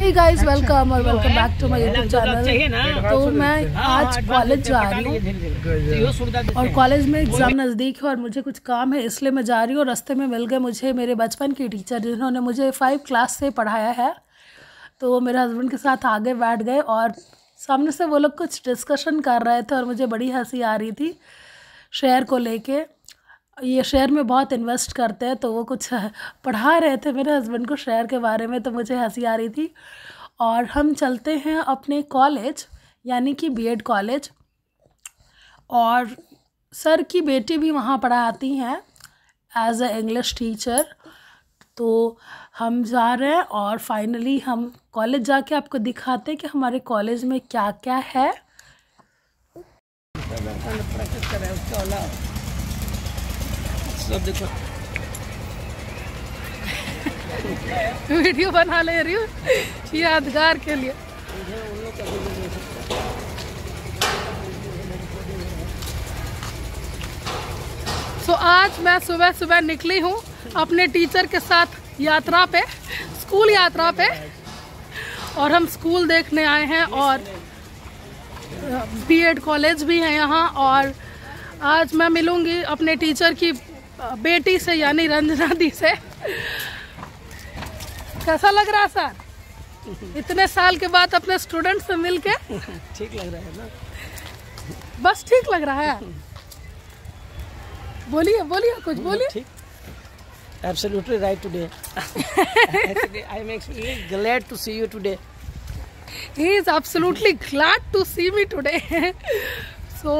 हे guys, welcome और welcome back to my YouTube channel. तो मैं आज कॉलेज जा रही हूँ और कॉलेज में एग्ज़ाम नज़दीक है और मुझे कुछ काम है, इसलिए मैं जा रही हूँ। रास्ते में मिल गए मुझे मेरे बचपन की टीचर जिन्होंने मुझे 5 क्लास से पढ़ाया है। तो वो मेरे हस्बैंड के साथ आगे बैठ गए और सामने से वो लोग कुछ डिस्कशन कर रहे थे और मुझे बड़ी हंसी आ रही थी शेयर को लेके। ये शेयर में बहुत इन्वेस्ट करते हैं, तो वो कुछ पढ़ा रहे थे मेरे हस्बैंड को शेयर के बारे में, तो मुझे हंसी आ रही थी। और हम चलते हैं अपने कॉलेज यानी कि बीएड कॉलेज, और सर की बेटी भी वहाँ पढ़ाती हैं एज अ इंग्लिश टीचर। तो हम जा रहे हैं और फाइनली हम कॉलेज जाके आपको दिखाते हैं कि हमारे कॉलेज में क्या क्या है। देखो वीडियो बना ले रही हूँ यादगार के लिए। सो आज मैं सुबह सुबह निकली हूँ अपने टीचर के साथ यात्रा पे, स्कूल यात्रा पे, और हम स्कूल देखने आए हैं और बीएड कॉलेज भी है यहाँ। और आज मैं मिलूँगी अपने टीचर की बेटी से यानी रंजना दी से। कैसा लग रहा है सर, इतने साल के बाद अपने स्टूडेंट से मिलके? ठीक लग रहा है ना? बस ठीक लग रहा है। बोलिए बोलिए, कुछ बोलिए। Absolutely right today. Actually, I am actually glad to see you today. He is absolutely glad to see me today. So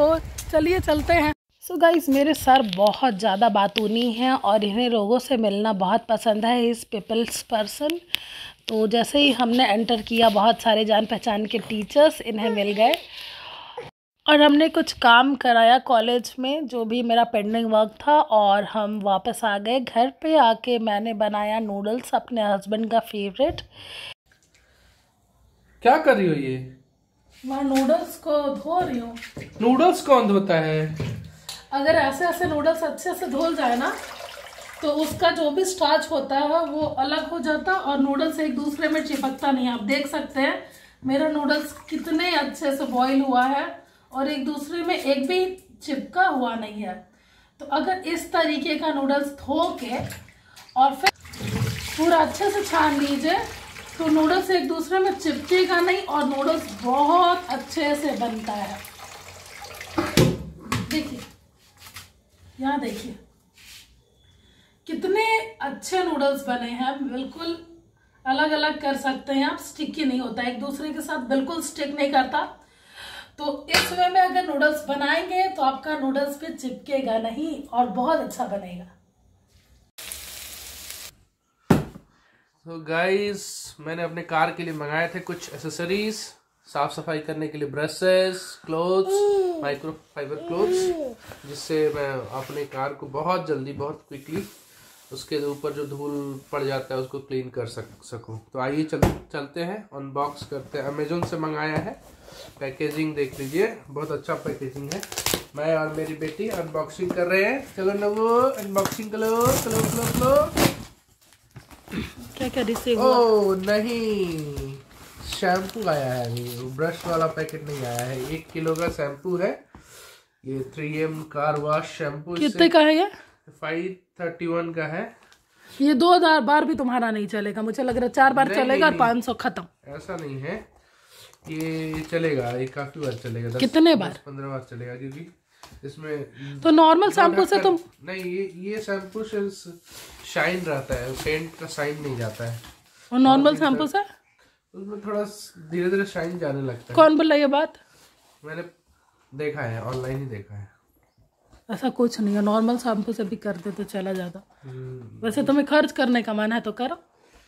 चलिए चलते हैं। सो गाइस, मेरे सर बहुत ज़्यादा बातूनी हैं और इन्हें लोगों से मिलना बहुत पसंद है। इस पीपल्स पर्सन। तो जैसे ही हमने एंटर किया, बहुत सारे जान पहचान के टीचर्स इन्हें मिल गए और हमने कुछ काम कराया कॉलेज में, जो भी मेरा पेंडिंग वर्क था, और हम वापस आ गए। घर पे आके मैंने बनाया नूडल्स, अपने हस्बैंड का फेवरेट। क्या कर रही हो ये? मैं नूडल्स को धो रही हूँ। नूडल्स कौन धोता है? अगर ऐसे ऐसे नूडल्स अच्छे से धुल जाए ना, तो उसका जो भी स्टार्च होता है वो अलग हो जाता और नूडल्स एक दूसरे में चिपकता नहीं। आप देख सकते हैं मेरा नूडल्स कितने अच्छे से बॉईल हुआ है और एक दूसरे में एक भी चिपका हुआ नहीं है। तो अगर इस तरीके का नूडल्स धो के और फिर पूरा अच्छे से छान लीजिए, तो नूडल्स एक दूसरे में चिपकेगा नहीं और नूडल्स बहुत अच्छे से बनता है। देखिए, यहाँ देखिए कितने अच्छे नूडल्स बने हैं। बिल्कुल अलग अलग कर सकते हैं आप, स्टिकी नहीं होता, एक दूसरे के साथ बिल्कुल स्टिक नहीं करता। तो इस वे में अगर नूडल्स बनाएंगे तो आपका नूडल्स पे चिपकेगा नहीं और बहुत अच्छा बनेगा। तो गाइस, मैंने अपने कार के लिए मंगाए थे कुछ एसेसरीज, साफ सफाई करने के लिए ब्रशेस, क्लोथ्स, माइक्रोफाइबर क्लोथ्स, जिससे मैं अपने कार को बहुत जल्दी, बहुत क्विकली उसके ऊपर जो धूल पड़ जाता है उसको क्लीन कर सकूं। तो आइए चलते हैं, अनबॉक्स करते हैं। अमेजोन से मंगाया है। पैकेजिंग देख लीजिए, बहुत अच्छा पैकेजिंग है। मैं और मेरी बेटी अनबॉक्सिंग कर रहे हैं। चलो नवो, अनबॉक्सिंग करो। क्या क्या रिसीव हुआ? ओह नहीं, शैम्पू आया है अभी, ब्रश वाला पैकेट नहीं आया है। 1 किलो का शैम्पू है ये, 3M कार वॉश शैम्पू। कितने का है ये? 531 का है। ये 2 बार भी तुम्हारा नहीं चलेगा, मुझे लग रहा है 4 बार चलेगा और 500 खत्म। ऐसा नहीं है, ये चलेगा, ये काफी बार चलेगा। कितने बार? 15 बार चलेगा, क्योंकि इसमें तो नॉर्मल शैम्पू से तुम नहीं, ये शैम्पू से शाइन रहता है, पेंट का शाइन नहीं जाता है। और नॉर्मल शैम्पू से उसमें थोड़ा धीरे धीरे शाइन जाने लगता है। कौन बोला ये बात? मैंने देखा है, ऑनलाइन ही देखा है। ऐसा कुछ नहीं है, नॉर्मल शैम्पू से भी कर दे तो चला जाता। वैसे तुम्हें खर्च करने का मन है तो करो,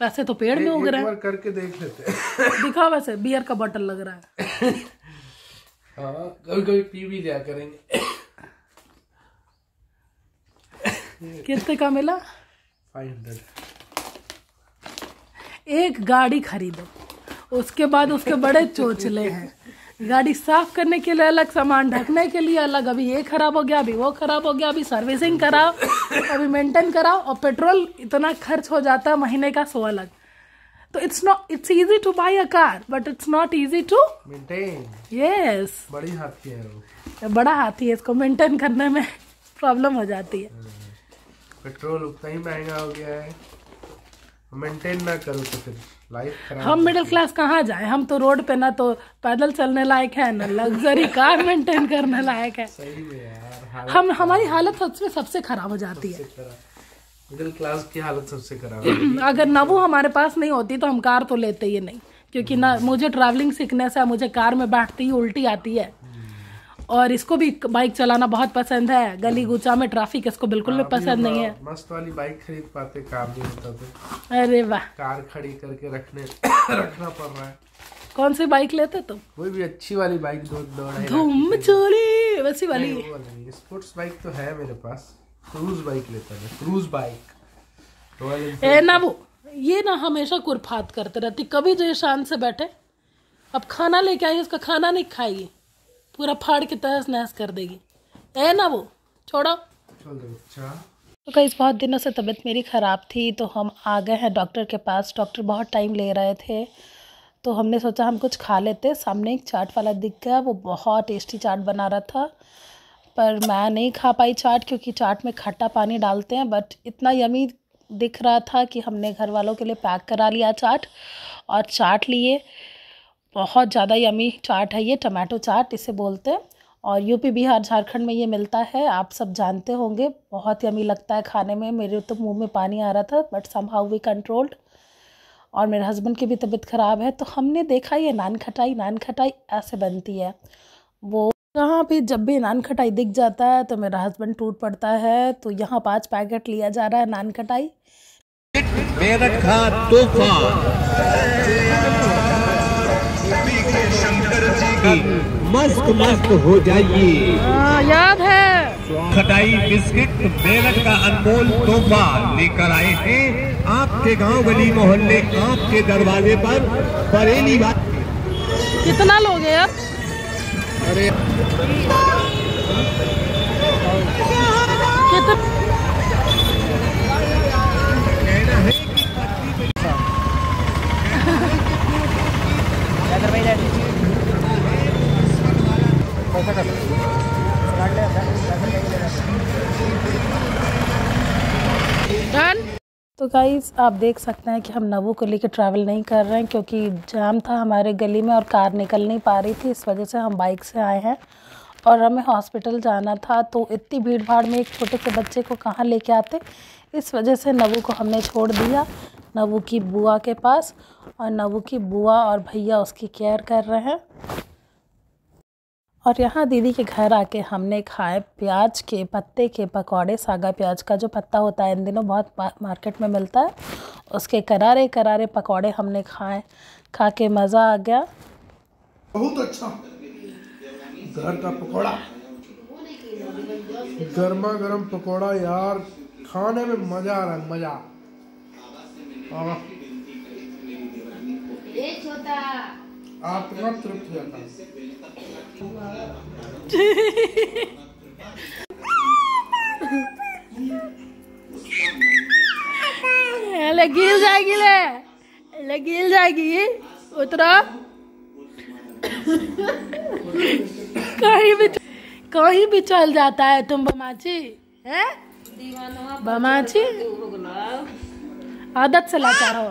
पैसे तो पेड़ में उग रहे हैं। करके देख लेते हैं। दिखाओ, वैसे बियर का बोतल लग रहा है। हाँ, कभी कभी पी भी लिया करेंगे। कितने का मिला? 500। एक गाड़ी खरीदो, उसके बाद उसके बड़े चोचले हैं। गाड़ी साफ करने के लिए अलग, सामान ढकने के लिए अलग, अभी ये खराब हो गया, अभी वो खराब हो गया, अभी सर्विसिंग कराओ, अभी मेंटेन कराओ, और पेट्रोल इतना खर्च हो जाता है महीने का 100 अलग। तो it's easy to buy a car but it's not easy to maintain. yes, बड़ी हाथी है वो, बड़ा हाथी है, इसको मेंटेन करने में प्रॉब्लम हो जाती है। पेट्रोल उतना ही महंगा हो गया है, मेंटेन ना करो तो फिर लाइफ खराब। हम मिडिल क्लास कहाँ जाए, हम तो रोड पे ना तो पैदल चलने लायक है ना लग्जरी कार मेंटेन करने लायक है। सही में यार, हमारी हालत सबसे खराब हो जाती है। मिडिल क्लास की हालत सबसे खराब है। अगर ना वो हमारे पास नहीं होती तो हम कार तो लेते ही नहीं, क्योंकि ना मुझे ट्रैवलिंग सीखने से मुझे कार में बैठती ही उल्टी आती है। और इसको भी बाइक चलाना बहुत पसंद है, गली गुचा में ट्रैफिक इसको बिल्कुल भी पसंद नहीं है। मस्त वाली बाइक खरीद पाते, काम नहीं होता तो अरे वाह, कार खड़ी करके रखना पड़ रहा है। कौन सी बाइक लेते तुम? कोई भी अच्छी वाली बाइक, धूम चोली वैसी वाली। स्पोर्ट्स बाइक तो है मेरे पास, क्रूज बाइक लेता है, क्रूज बाइक। ए ना वो ये ना हमेशा कुरफात करते रहती, कभी जो शान से बैठे। अब खाना लेके आई, उसका खाना नहीं खाएगी, पूरा फाड़ के तहस नहस कर देगी। ए ना वो छोड़ो। तो कई बहुत दिनों से तबीयत मेरी ख़राब थी, तो हम आ गए हैं डॉक्टर के पास। डॉक्टर बहुत टाइम ले रहे थे, तो हमने सोचा हम कुछ खा लेते। सामने एक चाट वाला दिख गया, वो बहुत टेस्टी चाट बना रहा था, पर मैं नहीं खा पाई चाट, क्योंकि चाट में खट्टा पानी डालते हैं। बट इतना यमी दिख रहा था कि हमने घर वालों के लिए पैक करा लिया चाट, और चाट लिए। बहुत ज़्यादा यमी चाट है ये, टमाटो चाट इसे बोलते हैं, और यूपी बिहार झारखंड में ये मिलता है, आप सब जानते होंगे। बहुत यमी लगता है खाने में, मेरे तो मुंह में पानी आ रहा था, बट समहाउ वी कंट्रोल्ड। और मेरे हस्बैंड की भी तबीयत ख़राब है, तो हमने देखा ये नान खटाई ऐसे बनती है। वो कहाँ भी जब भी नान खटाई दिख जाता है तो मेरा हस्बैंड टूट पड़ता है। तो यहाँ 5 पैकेट लिया जा रहा है नान खटाई। शंकर जी की मस्त हो जाइए। याद है, खटाई बिस्किट मेरठ का अनमोल तोहफा लेकर आए हैं आपके गांव गली मोहल्ले, आपके दरवाजे पर। बरेली बात कितना लोगे आप? अरे तो गाइस आप देख सकते हैं कि हम नवू को लेकर ट्रैवल नहीं कर रहे हैं, क्योंकि जाम था हमारे गली में और कार निकल नहीं पा रही थी। इस वजह से हम बाइक से आए हैं, और हमें हॉस्पिटल जाना था। तो इतनी भीड़ भाड़ में एक छोटे से बच्चे को कहाँ लेके आते, इस वजह से नवू को हमने छोड़ दिया नवू की बुआ के पास, और नवू की बुआ और भैया उसकी केयर कर रहे हैं। और यहाँ दीदी के घर आके हमने खाए प्याज के पत्ते के पकौड़े। सागा प्याज का जो पत्ता होता है, इन दिनों बहुत मार्केट में मिलता है, उसके करारे करारे पकौड़े हमने खाए। खा के मज़ा आ गया, बहुत अच्छा। घर का पकौड़ा, गर्मा गर्म पकौड़ा यार, खाने में मजा आ रहा है, मजा। आत्मा तृप्त हो जाता है। गिर जाएगी उतरा। कहीं भी चल जाता है तुम बमाची है, बमाची आदत से लाचार हो।